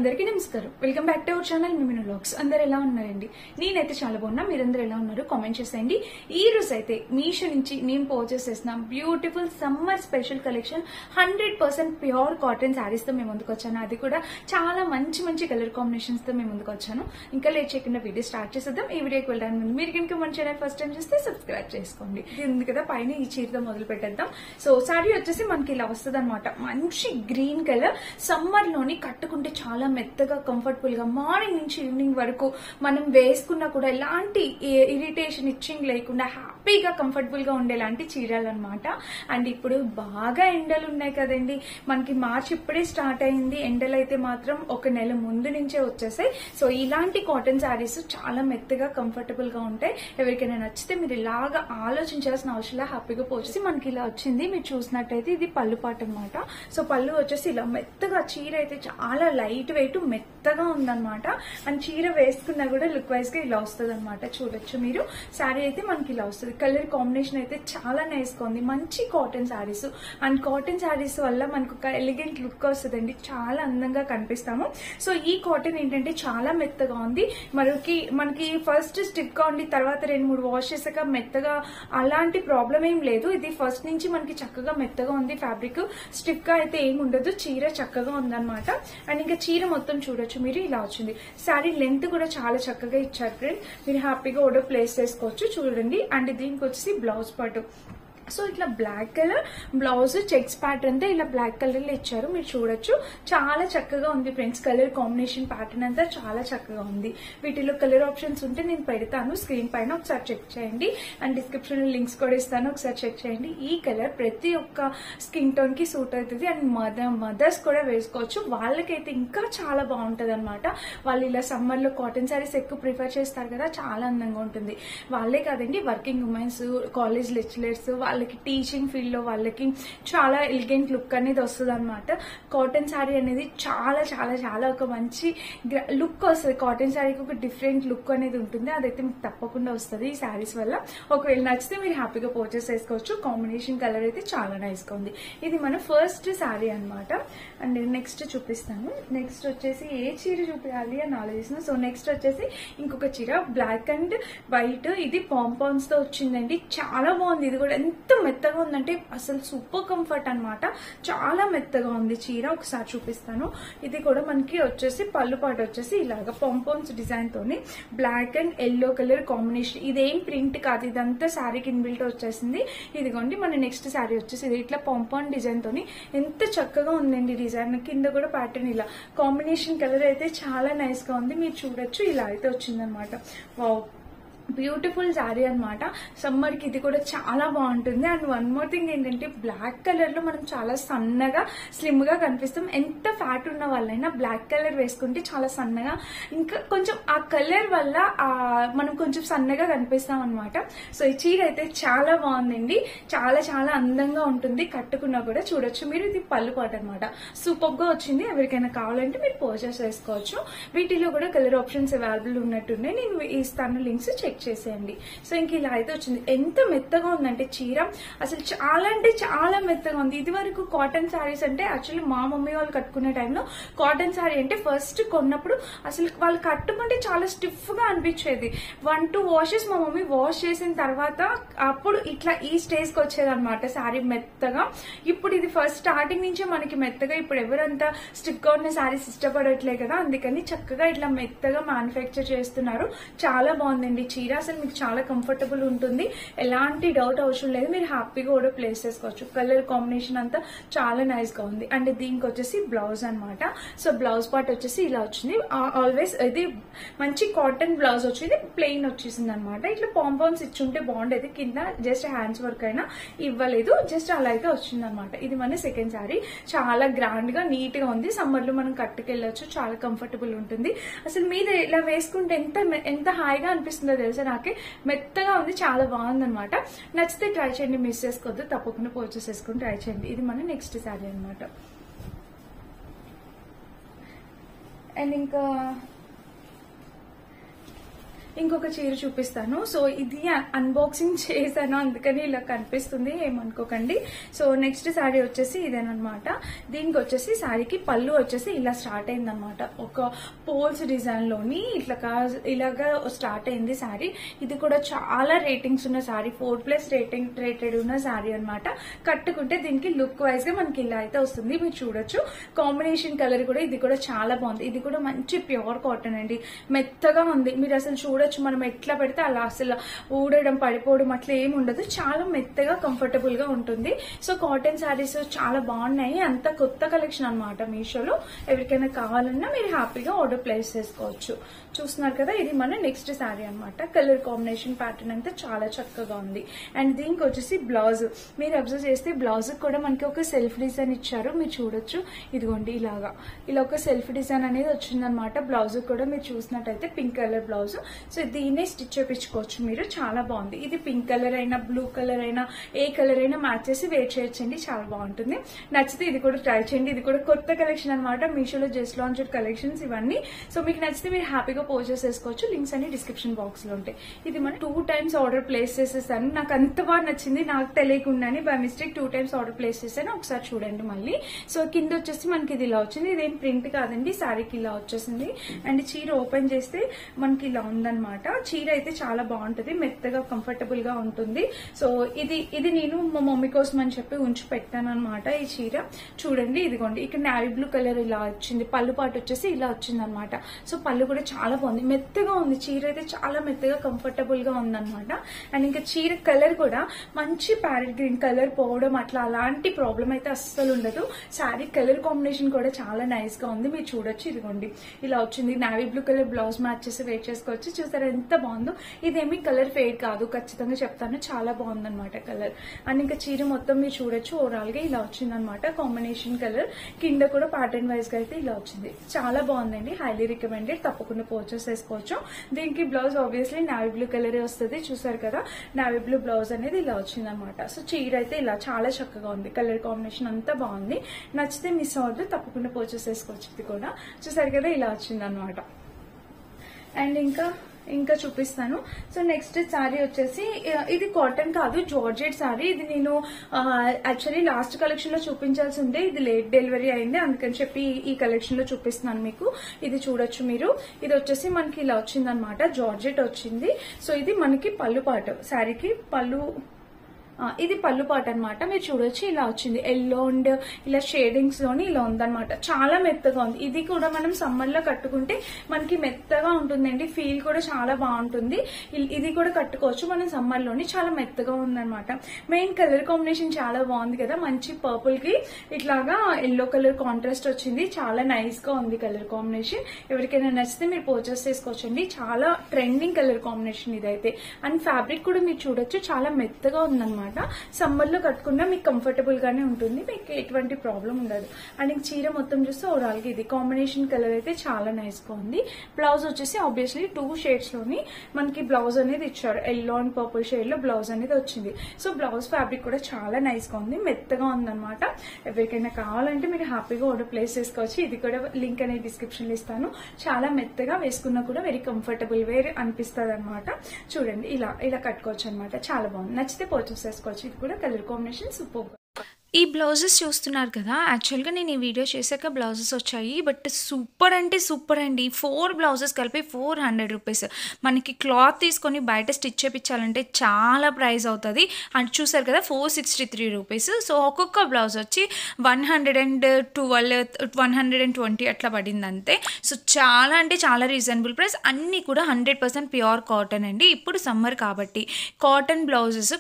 అందరికీ నమస్కారం. Welcome back to our channel Mimino vlogs. అందరు ఎలా ఉన్నారండి? నేనైతే చాలా బాగున్నా. మీరందరూ ఎలా ఉన్నారు కామెంట్ చేసేయండి. ఈ రోజు అయితే మీషో నుంచి నేను పర్చేస్ చేసిన beautiful summer special collection 100% pure cotton saris తో మేము ముందుకు వచ్చాను. అది కూడా చాలా మంచి మంచి కలర్ కాంబినేషన్స్ తో మేము ముందుకు వచ్చాను. ఇంకా లేట్ చేయకుండా వీడియో స్టార్ట్ చేసేద్దాం. ఈ వీడియోకి వెళ్ళడానికి ముందు మీరు కనుక మన ఛానల్ ఫస్ట్ టైం చూస్తే సబ్స్క్రైబ్ చేసుకోండి. ఇది ఉంది కదా పైన, ఈ చీరతో మొదలు పెట్టేద్దాం. సో శారీ వచ్చేసి మనకి ఇలా వస్తుంది అనమాట. మంచి గ్రీన్ కలర్, సమ్మర్ లోని కట్టుకుంటే చాలా మెత్తగా కంఫర్టబుల్ గా మార్నింగ్ నుంచి ఈవినింగ్ వరకు మనం వేసుకున్నా కూడా ఎలాంటి ఇరిటేషన్ ఇచ్చింగ్ లేకుండా హ్యాపీగా కంఫర్టబుల్ గా ఉండేలాంటి చీరలు అనమాట. అండ్ ఇప్పుడు బాగా ఎండలు ఉన్నాయి కదండి, మనకి మార్చ్ ఇప్పుడే స్టార్ట్ అయింది. ఎండలు అయితే మాత్రం ఒక నెల ముందు నుంచే వచ్చేసాయి. సో ఇలాంటి కాటన్ శారీస్ చాలా మెత్తగా కంఫర్టబుల్ గా ఉంటాయి. ఎవరికైనా నచ్చితే మీరు ఇలాగా ఆలోచించాల్సిన అవసరం హ్యాపీగా పోచేసి మనకి ఇలా వచ్చింది. మీరు చూసినట్టయితే ఇది పళ్ళు పాట అనమాట. సో పళ్ళు వచ్చేసి ఇలా మెత్తగా, చీర అయితే చాలా లైట్ వెయిట్ మెత్తగా ఉందన్నమాట. అండ్ చీర వేసుకున్నా కూడా లుక్ వైజ్ గా ఇలా వస్తుంది అనమాట. చూడొచ్చు మీరు. శారీ అయితే మనకి ఇలా వస్తుంది. కలర్ కాంబినేషన్ అయితే చాలా నైస్ గా ఉంది. మంచి cotton saris. And cotton saris వల్ల మనకు ఒక ఎలిగెంట్ లుక్ వస్తుందండి. చాలా అందంగా కనిపిస్తాము. సో ఈ కాటన్ ఏంటంటే చాలా మెత్తగా ఉంది. మనకి ఫస్ట్ స్టిఫ్ గా ఉండి తర్వాత 2-3 వాష్ చేసాక మెత్తగా అలాంటి ప్రాబ్లం ఏం లేదు. ఇది ఫస్ట్ నుంచి మనకి చక్కగా మెత్తగా ఉంది. ఫ్యాబ్రిక్ స్టిఫ్ గా అయితే ఏమి ఉండదు. చీర చక్కగా ఉందన్నమాట. అండ్ ఇంకా చీర మొత్తం చూడొచ్చు మీరు, ఇలా వచ్చింది. శారీ లెంత్ కూడా చాలా చక్కగా ఇచ్చారు ఫ్రెండ్. మీరు హ్యాపీగా ఆర్డర్ ప్లేస్ చేసుకోవచ్చు. చూడండి. అండ్ దీనికి వచ్చేసి బ్లౌజ్ పార్ట్. సో ఇట్లా black colour blouse, checks pattern తో ఇలా బ్లాక్ కలర్ లో ఇచ్చారు. మీరు చూడొచ్చు. చాలా చక్కగా ఉంది ఫ్రెండ్స్. కలర్ కాంబినేషన్ ప్యాటర్న్ అంతా చాలా చక్కగా ఉంది. వీటిలో కలర్ ఆప్షన్స్ ఉంటే నేను పెడతాను స్క్రీన్ పైన, ఒకసారి చెక్ చేయండి. అండ్ డిస్క్రిప్షన్ లో లింక్స్ కూడా ఇస్తాను, ఒకసారి చెక్ చేయండి. ఈ కలర్ ప్రతి ఒక్క స్కిన్ టోన్ కి సూట్ అవుతుంది. అండ్ మదర్స్ కూడా వేసుకోవచ్చు. వాళ్ళకైతే ఇంకా చాలా బాగుంటది అనమాట. వాళ్ళు ఇలా సమ్మర్ లో కాటన్ శారీస్ ఎక్కువ ప్రిఫర్ చేస్తారు కదా, చాలా అందంగా ఉంటుంది. వాళ్ళే కాదండి, వర్కింగ్ ఉమెన్స్, కాలేజ్ లెక్చరర్స్, వాళ్ళకి టీచింగ్ ఫీల్డ్ లో వాళ్ళకి చాలా ఎలిగెంట్ లుక్ అనేది వస్తుంది అనమాట. కాటన్ శారీ అనేది చాలా చాలా చాలా ఒక మంచి లుక్ వస్తుంది. కాటన్ శారీకి ఒక డిఫరెంట్ లుక్ అనేది ఉంటుంది. అదైతే మీకు తప్పకుండా వస్తుంది ఈ శారీస్ వల్ల. ఒకవేళ నచ్చితే మీరు హ్యాపీగా పర్చేస్ చేసుకోవచ్చు. కాంబినేషన్ కలర్ అయితే చాలా నైస్ గా ఉంది. ఇది మన ఫస్ట్ శారీ అనమాట. అండ్ నెక్స్ట్ చూపిస్తాను. నెక్స్ట్ వచ్చేసి ఏ చీర చూపించాలి అని ఆలోచిస్తున్నాను. సో నెక్స్ట్ వచ్చేసి ఇంకొక చీర, బ్లాక్ అండ్ వైట్. ఇది పాంపాన్స్ తో వచ్చిందండి. చాలా బాగుంది. ఇది కూడా ఎంత మెత్తగా ఉందంటే అసలు సూపర్ కంఫర్ట్ అనమాట. చాలా మెత్తగా ఉంది చీర. ఒకసారి చూపిస్తాను. ఇది కూడా మనకి వచ్చేసి పళ్ళు పాట వచ్చేసి ఇలాగా పాంపాన్స్ డిజైన్ తోని black and yellow colour combination. ఇదేం ప్రింట్ కాదు, ఇదంతా శారీకి ఇన్బిల్ట్ వచ్చేసింది. ఇదిగోండి మన నెక్స్ట్ శారీ వచ్చేసి ఇది ఇట్లా పాంపాన్ డిజైన్ తోని ఎంత చక్కగా ఉందండి డిజైన్. కింద కూడా ప్యాటర్న్ ఇలా కాంబినేషన్ కలర్ అయితే చాలా నైస్ గా ఉంది. మీరు చూడొచ్చు. ఇలా అయితే వచ్చిందనమాట. వావ్, బ్యూటిఫుల్ శారీ అనమాట. సమ్మర్ కి ఇది కూడా చాలా బాగుంటుంది. అండ్ వన్ మోర్ థింగ్ ఏంటంటే, బ్లాక్ కలర్ లో మనం చాలా సన్నగా స్లిమ్ గా కనిపిస్తాం. ఎంత ఫ్యాట్ ఉన్న వాళ్ళైనా బ్లాక్ కలర్ వేసుకుంటే చాలా సన్నగా, ఇంకా కొంచెం ఆ కలర్ వల్ల మనం కొంచెం సన్నగా కనిపిస్తాం అనమాట. సో ఈ చీర అయితే చాలా బాగుందండి. చాలా చాలా అందంగా ఉంటుంది. కట్టుకున్నా కూడా చూడొచ్చు మీరు. ఇది పళ్ళు పాట అనమాట. సూపర్ గా వచ్చింది. ఎవరికైనా కావాలంటే మీరు పర్చేస్ చేసుకోవచ్చు. వీటిలో కూడా కలర్ ఆప్షన్స్ అవైలబుల్ ఉన్నట్టున్నాయి. నేను ఇస్తాను లింక్స్, చెక్ చేసేయండి. సో ఇంక ఇలా అయితే వచ్చింది. ఎంత మెత్తగా ఉందంటే చీర, అసలు చాలా అంటే చాలా మెత్తగా ఉంది. ఇది వరకు కాటన్ శారీస్ అంటే యాక్చువల్లీ మా మమ్మీ వాళ్ళు కట్టుకునే టైంలో కాటన్ శారీ అంటే ఫస్ట్ కొన్నప్పుడు అసలు వాళ్ళు కట్టుకుంటే చాలా స్టిఫ్ గా అనిపించేది. 1-2 వాషెస్ మా మమ్మీ వాష్ చేసిన తర్వాత అప్పుడు ఇట్లా ఈ స్టేజ్ కి వచ్చేది అనమాట శారీ మెత్తగా. ఇప్పుడు ఇది ఫస్ట్ స్టార్టింగ్ నుంచే మనకి మెత్తగా, ఇప్పుడు ఎవరంతా స్టిఫ్ గా ఉన్న శారీస్ ఇష్టపడట్లే కదా, అందుకని చక్కగా ఇట్లా మెత్తగా మ్యానుఫ్యాక్చర్ చేస్తున్నారు. చాలా బాగుందండి చీర. అసలు మీకు చాలా కంఫర్టబుల్ ఉంటుంది. ఎలాంటి డౌట్ అవసరం లేదు. మీరు హ్యాపీగా కూడా ప్లేస్ చేసుకోవచ్చు. కలర్ కాంబినేషన్ అంతా చాలా నైస్ గా ఉంది. అండ్ దీనికి వచ్చేసి బ్లౌజ్ అనమాట. సో బ్లౌజ్ పార్ట్ వచ్చేసి ఇలా వచ్చింది. ఆల్వేస్ ఇది మంచి కాటన్ బ్లౌజ్ వచ్చింది. ప్లెయిన్ వచ్చేసింది అనమాట. ఇట్లా పాంపాన్స్ ఇచ్చుంటే బాగుండేది. కింద జస్ట్ హ్యాండ్స్ వర్క్ అయినా ఇవ్వలేదు. జస్ట్ అలా అయితే వచ్చింది అనమాట. ఇది మన సెకండ్ శారీ. చాలా గ్రాండ్ గా నీట్ గా ఉంది. సమ్మర్ లో మనం కట్టుకెళ్ళొచ్చు. చాలా కంఫర్టబుల్ ఉంటుంది. అసలు మీద ఇలా వేసుకుంటే ఎంత హాయిగా అనిపిస్తుందో తెలుసా. నాకే మెత్తగా ఉంది. చాలా బాగుంది అనమాట. నచ్చితే ట్రై చేయండి, మిస్ చేసుకోవద్దు. తప్పకుండా పర్చేస్ చేసుకుని ట్రై చేయండి. ఇది మన నెక్స్ట్ శారీ అనమాట. అండ్ ఇంకా ఇంకొక చీర చూపిస్తాను. సో ఇది అన్బాక్సింగ్ చేశాను, అందుకని ఇలా కనిపిస్తుంది, ఏమనుకోకండి. సో నెక్స్ట్ శారీ వచ్చేసి ఇదేనమాట. దీనికి వచ్చేసి శారీకి పళ్ళు వచ్చేసి ఇలా స్టార్ట్ అయింది అనమాట. ఒక పోల్స్ డిజైన్ లోని ఇలాగా స్టార్ట్ అయింది శారీ. ఇది కూడా చాలా రేటింగ్స్ ఉన్న శారీ, 4+ రేటెడ్ ఉన్న శారీ అనమాట. కట్టుకుంటే దీనికి లుక్ వైజ్ గా మనకి ఇలా అయితే వస్తుంది, మీరు చూడొచ్చు. కాంబినేషన్ కలర్ కూడా ఇది కూడా చాలా బాగుంది. ఇది కూడా మంచి ప్యూర్ కాటన్ అండి, మెత్తగా ఉంది. మీరు అసలు చూడొచ్చు, మనం ఎట్లా పెడితే అలా అసలు ఊడడం పడిపోవడం అట్లా ఏమి ఉండదు, చాలా మెత్తగా కంఫర్టబుల్ గా ఉంటుంది. సో కాటన్ శారీస్ చాలా బాగున్నాయి, అంత కొత్త కలెక్షన్ అనమాట మీషోలో. ఎవరికైనా కావాలన్నా మీరు హ్యాపీగా ఆర్డర్ ప్లేస్ చేసుకోవచ్చు. చూస్తున్నారు కదా, ఇది మన నెక్స్ట్ శారీ అనమాట. కలర్ కాంబినేషన్ ప్యాటర్న్ అంతా చాలా చక్కగా ఉంది. అండ్ దీనికి వచ్చేసి బ్లౌజ్ మీరు అబ్జర్వ్ చేస్తే బ్లౌజ్ కూడా మనకి ఒక సెల్ఫ్ డిజైన్ ఇచ్చారు, మీరు చూడొచ్చు. ఇదిగోండి ఇలా ఒక సెల్ఫ్ డిజైన్ అనేది వచ్చిందనమాట. బ్లౌజ్ కూడా మీరు చూసినట్టయితే పింక్ కలర్ బ్లౌజ్. సో దీన్నే స్టిచ్ చేయించుకోవచ్చు మీరు, చాలా బాగుంది. ఇది పింక్ కలర్ అయినా బ్లూ కలర్ అయినా ఏ కలర్ అయినా మ్యాచ్ చేసి వేర్ చేయొచ్చండి, చాలా బాగుంటుంది. నచ్చితే ఇది కూడా ట్రై చేయండి. ఇది కూడా కొత్త కలెక్షన్ అనమాట, మీషోలో జస్ట్ లాంచ్డ్ కలెక్షన్స్ ఇవన్నీ. సో మీకు నచ్చితే మీరు హ్యాపీగా పర్చేస్ చేసుకోవచ్చు. లింక్స్ అన్ని డిస్క్రిప్షన్ బాక్స్ లో ఉంటాయి. ఇది మనం 2 times ఆర్డర్ ప్లేస్ చేసేసాను, నాకు అంత బాగా నచ్చింది, నాకు తెలియకుండానే by mistake 2 times order place చేశాను. ఒకసారి చూడండి మళ్ళీ. సో కింద వచ్చేసి మనకి ఇది ఇలా వచ్చింది, ఇదేం ప్రింట్ కాదండి, శారీకి ఇలా వచ్చేసింది. అండ్ చీర ఓపెన్ చేస్తే మనకి ఇలా ఉందన్నమాట. చీర అయితే చాలా బాగుంటుంది, మెత్తగా కంఫర్టబుల్ గా ఉంటుంది. సో ఇది నేను మా మమ్మీ కోసం అని చెప్పి ఉంచి పెట్టాను అనమాట. ఈ చీర చూడండి, ఇదిగోండి ఇక్కడ నావీ బ్లూ కలర్ ఇలా వచ్చింది, పళ్ళు పాటు వచ్చేసి ఇలా వచ్చింది అనమాట. సో పళ్ళు కూడా చాలా బాగుంది, మెత్తగా ఉంది. చీర అయితే చాలా మెత్తగా కంఫర్టబుల్ గా ఉందన్నమాట. అండ్ ఇంకా చీర కలర్ కూడా మంచి ప్యారెట్ గ్రీన్ కలర్ పోవడం అట్లా అలాంటి ప్రాబ్లం అయితే అస్సలు ఉండదు. శారీ కలర్ కాంబినేషన్ కూడా చాలా నైస్ గా ఉంది, మీరు చూడొచ్చు. ఇదిగోండి ఇలా వచ్చింది, navy blue colour blouse match చేసి వేర్ చేసుకోవచ్చు. చూసారా ఎంత బాగుందో. ఇదేమి కలర్ ఫేడ్ కాదు, ఖచ్చితంగా చెప్తాను, చాలా బాగుంది అనమాట కలర్. అండ్ ఇంకా చీర మొత్తం మీరు చూడొచ్చు, ఓవరాల్ గా ఇలా వచ్చింది అనమాట కాంబినేషన్ కలర్. కింద కూడా ప్యాటర్న్ వైజ్ గా అయితే ఇలా వచ్చింది, చాలా బాగుందండి, హైలీ రికమెండెడ్, తప్పకుండా పర్చేస్ చేసుకోవచ్చు. దీనికి blouse obviously navy blue colour వస్తుంది, చూసారు కదా, నావీ బ్లూ బ్లౌజ్ అనేది ఇలా వచ్చింది అనమాట. సో చీర అయితే ఇలా చాలా చక్కగా ఉంది, కలర్ కాంబినేషన్ అంతా బాగుంది. నచ్చితే మిస్ అవ్వద్దు, తప్పకుండా పర్చేస్ చేసుకోవచ్చు. ఇది కూడా చూసారు కదా, ఇలా వచ్చింది అనమాట. అండ్ ఇంకా చూపిస్తాను. సో నెక్స్ట్ శారీ వచ్చేసి ఇది కాటన్ కాదు, జార్జెట్ శారీ. ఇది నేను యాక్చువల్లీ లాస్ట్ కలెక్షన్ లో చూపించాల్సి ఉంటే ఇది లేట్ డెలివరీ అయింది, అందుకని చెప్పి ఈ కలెక్షన్ లో చూపిస్తున్నాను మీకు. ఇది చూడొచ్చు మీరు. ఇది వచ్చేసి మనకి ఇలా వచ్చింది అనమాట, జార్జెట్ వచ్చింది. సో ఇది మనకి పళ్ళు పాటు, శారీకి పళ్ళు, ఇది పళ్ళు పాట అనమాట. మీరు చూడొచ్చు ఇలా వచ్చింది, ఎల్లో అండ్ ఇలా షేడింగ్స్ లోని ఇలా ఉందన్నమాట, చాలా మెత్తగా ఉంది. ఇది కూడా మనం సమ్మర్ లో కట్టుకుంటే మనకి మెత్తగా ఉంటుందండి, ఫీల్ కూడా చాలా బాగుంటుంది. ఇది కూడా కట్టుకోవచ్చు మనం సమ్మర్ లోని, చాలా మెత్తగా ఉందన్నమాట. మెయిన్ కలర్ కాంబినేషన్ చాలా బాగుంది కదా, మంచి పర్పుల్ కి ఇట్లాగా ఎల్లో కలర్ కాంట్రాస్ట్ వచ్చింది, చాలా నైస్ గా ఉంది కలర్ కాంబినేషన్. ఎవరికైనా నచ్చితే మీరు పర్చేస్ చేసుకోవచ్చండి, చాలా ట్రెండింగ్ కలర్ కాంబినేషన్ ఇదైతే. అండ్ ఫ్యాబ్రిక్ కూడా మీరు చూడొచ్చు, చాలా మెత్తగా ఉందన్నమాట. సమ్మర్ లో కట్టుకున్నా మీకు కంఫర్టబుల్ గానే ఉంటుంది, మీకు ఎటువంటి ప్రాబ్లం ఉండదు. అండ్ ఇంక చీర మొత్తం చూస్తే ఓవరాల్ గా ఇది కాంబినేషన్ కలర్ అయితే చాలా నైస్ గా ఉంది. బ్లౌజ్ వచ్చేసి ఆబ్వియస్లీ 2 షేడ్స్ లోని మనకి బ్లౌజ్ అనేది ఇచ్చారు, ఎల్లో అండ్ పర్పుల్ షేడ్ లో బ్లౌజ్ అనేది వచ్చింది. సో బ్లౌజ్ ఫ్యాబ్రిక్ కూడా చాలా నైస్ గా ఉంది, మెత్తగా ఉందన్నమాట. ఎవరికైనా కావాలంటే మీరు హ్యాపీగా ఆర్డర్ ప్లేస్ చేసుకోవచ్చు. ఇది కూడా లింక్ అనేది డిస్క్రిప్షన్ లో ఇస్తాను. చాలా మెత్తగా వేసుకున్నా కూడా వెరీ కంఫర్టబుల్ వేర్ అనిపిస్తుంది అనమాట. చూడండి ఇలా కట్టుకోవచ్చు అనమాట, చాలా బాగుంది. నచ్చితే పర్చేస్ చేసుకోవచ్చు. ఇది కూడా కలర్ కాంబినేషన్ సూపర్. ఈ బ్లౌజెస్ చూస్తున్నారు కదా, యాక్చువల్గా నేను ఈ వీడియో చేశాక బ్లౌజెస్ వచ్చాయి, బట్ సూపర్ అంటే సూపర్ అండి. 4 బ్లౌజెస్ కలిపి 400 రూపీస్. మనకి క్లాత్ తీసుకొని బయట స్టిచ్ చేయించాలంటే చాలా ప్రైస్ అవుతుంది. అండ్ చూసారు కదా 463 రూపీస్. సో ఒక్కొక్క బ్లౌజ్ వచ్చి 112 120 అట్లా పడింది అంతే. సో చాలా అంటే చాలా రీజనబుల్ ప్రైస్. అన్నీ కూడా 100% ప్యూర్ కాటన్ అండి. ఇప్పుడు సమ్మర్ కాబట్టి కాటన్ బ్లౌజెస్,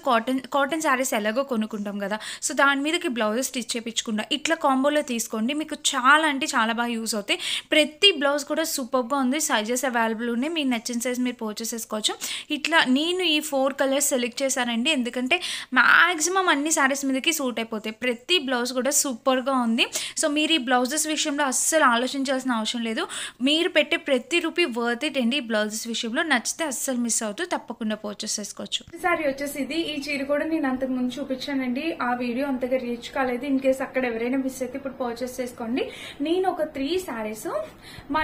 కాటన్ శారీస్ ఎలాగో కొనుక్కుంటాం కదా, సో దాని మీద బ్లౌజెస్ స్టిచ్ చేయించకుండా ఇట్లా కాంబోలో తీసుకోండి, మీకు చాలా అంటే చాలా బాగా యూస్ అవుతాయి. ప్రతి బ్లౌజ్ కూడా సూపర్గా ఉంది, సైజెస్ అవైలబుల్ ఉన్నాయి, మీకు నచ్చిన సైజ్ మీరు పర్చేస్ చేసుకోవచ్చు. ఇట్లా నేను ఈ 4 కలర్స్ సెలెక్ట్ చేశానండి, ఎందుకంటే మ్యాక్సిమం అన్ని శారీస్ మీదకి సూట్ అయిపోతాయి. ప్రతి బ్లౌజ్ కూడా సూపర్గా ఉంది. సో మీరు ఈ బ్లౌజెస్ విషయంలో అస్సలు ఆలోచించాల్సిన అవసరం లేదు, మీరు పెట్టే ప్రతి రూపీ వర్త్ ఇట్ అండి. ఈ బ్లౌజెస్ విషయంలో నచ్చితే అస్సలు మిస్ అవుతూ తప్పకుండా పర్చేస్ చేసుకోవచ్చు. శారీ వచ్చేసి ఇది. ఈ చీర కూడా నేను అంతకు ముందు చూపించానండి, ఆ వీడియో అంతగా రీచ్ కాలేదు. ఇన్ కేసు అక్కడ ఎవరైనా మిస్ అయితే ఇప్పుడు పర్చేస్ చేసుకోండి. నేను ఒక 3 శారీస్ మా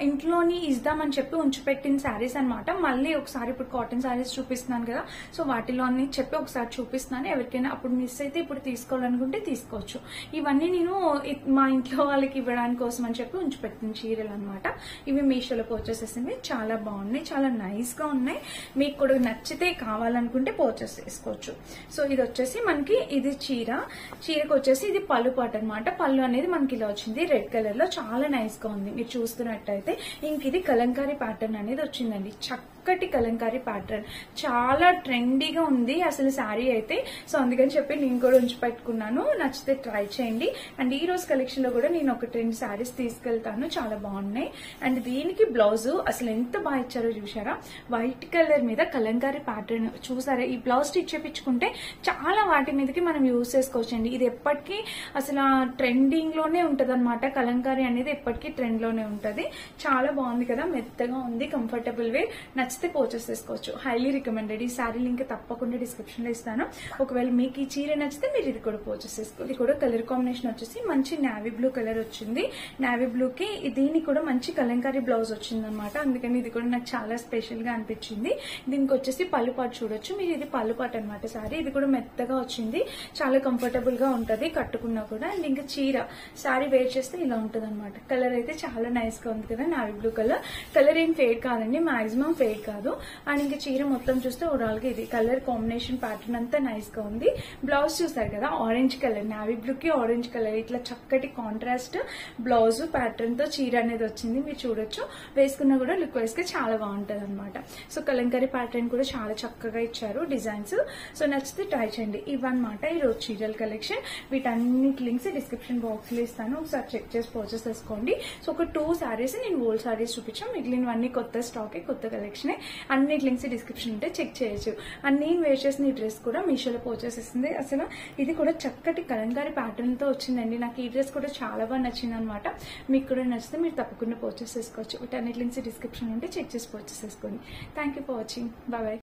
ఇంట్లోని ఇద్దామని చెప్పి ఉంచిపెట్టిన శారీస్ అనమాట. మళ్ళీ ఒకసారి ఇప్పుడు కాటన్ శారీస్ చూపిస్తున్నాను కదా, సో వాటిలో అన్ని చెప్పి ఒకసారి చూపిస్తున్నాను. ఎవరికైనా అప్పుడు మిస్ అయితే ఇప్పుడు తీసుకోవాలనుకుంటే తీసుకోవచ్చు. ఇవన్నీ నేను మా ఇంట్లో వాళ్ళకి ఇవ్వడానికి కోసం అని చెప్పి ఉంచిపెట్టిన చీరలు అనమాట. ఇవి మీషోలో పర్చేస్ చేసింది. చాలా బాగున్నాయి, చాలా నైస్ గా ఉన్నాయి. మీకు కూడా నచ్చితే కావాలనుకుంటే పర్చేస్ చేసుకోవచ్చు. సో ఇది వచ్చేసి మనకి ఇది చీరకు వచ్చేసి ఇది పళ్ళు పాట అనమాట. పళ్ళు అనేది మనకి ఇలా వచ్చింది రెడ్ కలర్ లో, చాలా నైస్ గా ఉంది. మీరు చూస్తున్నట్టయితే ఇంక ఇది కలంకారీ ప్యాటర్న్ అనేది వచ్చిందండి. చక్కటి కలంకారీ ప్యాటర్న్, చాలా ట్రెండీగా ఉంది అసలు శారీ అయితే. సో అందుకని చెప్పి నేను కూడా ఉంచి పెట్టుకున్నాను. నచ్చితే ట్రై చేయండి. అండ్ ఈ రోజు కలెక్షన్ లో కూడా నేను ఒక 2 శారీస్ తీసుకెళ్తాను, చాలా బాగున్నాయి. అండ్ దీనికి బ్లౌజ్ అసలు ఎంత బాగా ఇచ్చారో చూసారా, వైట్ కలర్ మీద కలంకారీ ప్యాటర్న్ చూసారా. ఈ బ్లౌజ్ స్టిచ్ చేపించుకుంటే చాలా వాటి మీదకి మనం యూజ్ చేసుకోవచ్చండి. ఇది ఎప్పటికీ అసలు ట్రెండింగ్ లోనే ఉంటది అనమాట. కలంకారీ అనేది ఎప్పటికీ ట్రెండ్ లోనే ఉంటది. చాలా బాగుంది కదా, మెత్తగా ఉంది, కంఫర్టబుల్ వే. నచ్చితే పర్చేస్ చేసుకోవచ్చు. Highly recommended. ఈ శారీ లింక్ తప్పకుండా డిస్క్రిప్షన్ లో ఇస్తాను. ఒకవేళ మీకు ఈ చీర నచ్చితే మీరు ఇది కూడా పర్చేస్ చేసుకోవాలి. ఇది కూడా కలర్ కాంబినేషన్ వచ్చేసి మంచి నావీ బ్లూ కలర్ వచ్చింది. నావీ బ్లూ కి దీనికి కూడా మంచి కలంకారీ బ్లౌజ్ వచ్చింది అనమాట. అందుకని ఇది కూడా నాకు చాలా స్పెషల్ గా అనిపించింది. దీనికి వచ్చేసి పళ్ళు పాటు చూడొచ్చు మీరు, ఇది పళ్ళు పాటు అనమాట శారీ. ఇది కూడా మెత్తగా వచ్చింది, చాలా కంఫర్టబుల్ గా ఉంటది కట్టుకున్నా కూడా. అండ్ ఇంకా చీర శారీ వేర్ చేస్తే ఇలా ఉంటది అనమాట. కలర్ అయితే చాలా నైస్ గా ఉంది కదా, నావీ బ్లూ కలర్. కలర్ ఏం ఫేడ్ కాదండి, మాక్సిమం ఫేడ్ కాదు. అండ్ ఇంకా చీర మొత్తం చూస్తే ఓవరాల్ గా ఇది కలర్ కాంబినేషన్ ప్యాటర్న్ అంతా నైస్ గా ఉంది. బ్లౌజ్ చూసారు కదా, ఆరెంజ్ కలర్, నావీ బ్లూ కి ఆరెంజ్ కలర్, ఇట్లా చక్కటి కాంట్రాస్ట్ బ్లౌజ్ ప్యాటర్న్ తో చీర అనేది వచ్చింది. మీరు చూడొచ్చు, వేసుకున్నా కూడా లుక్ వైజ్ గా చాలా బాగుంటది అనమాట. సో కలంకారీ ప్యాటర్న్ కూడా చాలా చక్కగా ఇచ్చారు డిజైన్స్. సో నచ్చితే ట్రై చేయండి. ఇవన్నమాట ఈ రోజు చీరల కలెక్షన్. వీటన్నిటి లింక్స్ డిస్క్రిప్షన్ బాక్స్ లో ఇస్తాను, ఒకసారి చెక్ చేసి పర్చేస్ చేసుకోండి. సో ఒక 2 శారీస్ నేను ఓల్డ్ శారీస్ చూపించాను, మిగిలినవన్నీ కొత్త స్టాక్, కొత్త కలెక్షన్. అన్నిటి లింక్స్ డిస్క్రిప్షన్ ఉంటే చెక్ చేయొచ్చు. అండ్ నేను వేర్ చేసిన ఈ డ్రెస్ కూడా మీషోలో పర్చేస్ చేసింది. అసలు ఇది కూడా చక్కటి కలంకారీ ప్యాటర్న్ తో వచ్చిందండి. నాకు ఈ డ్రెస్ కూడా చాలా బాగా నచ్చింది అనమాట. మీకు కూడా నచ్చితే మీరు తప్పకుండా పర్చేస్ చేసుకోవచ్చు. వీటన్నిటి లింక్స్ డిస్క్రిప్షన్ ఉంటే చెక్ చేసి పర్చేస్ చేసుకోండి. Thank you for watching. Bye bye.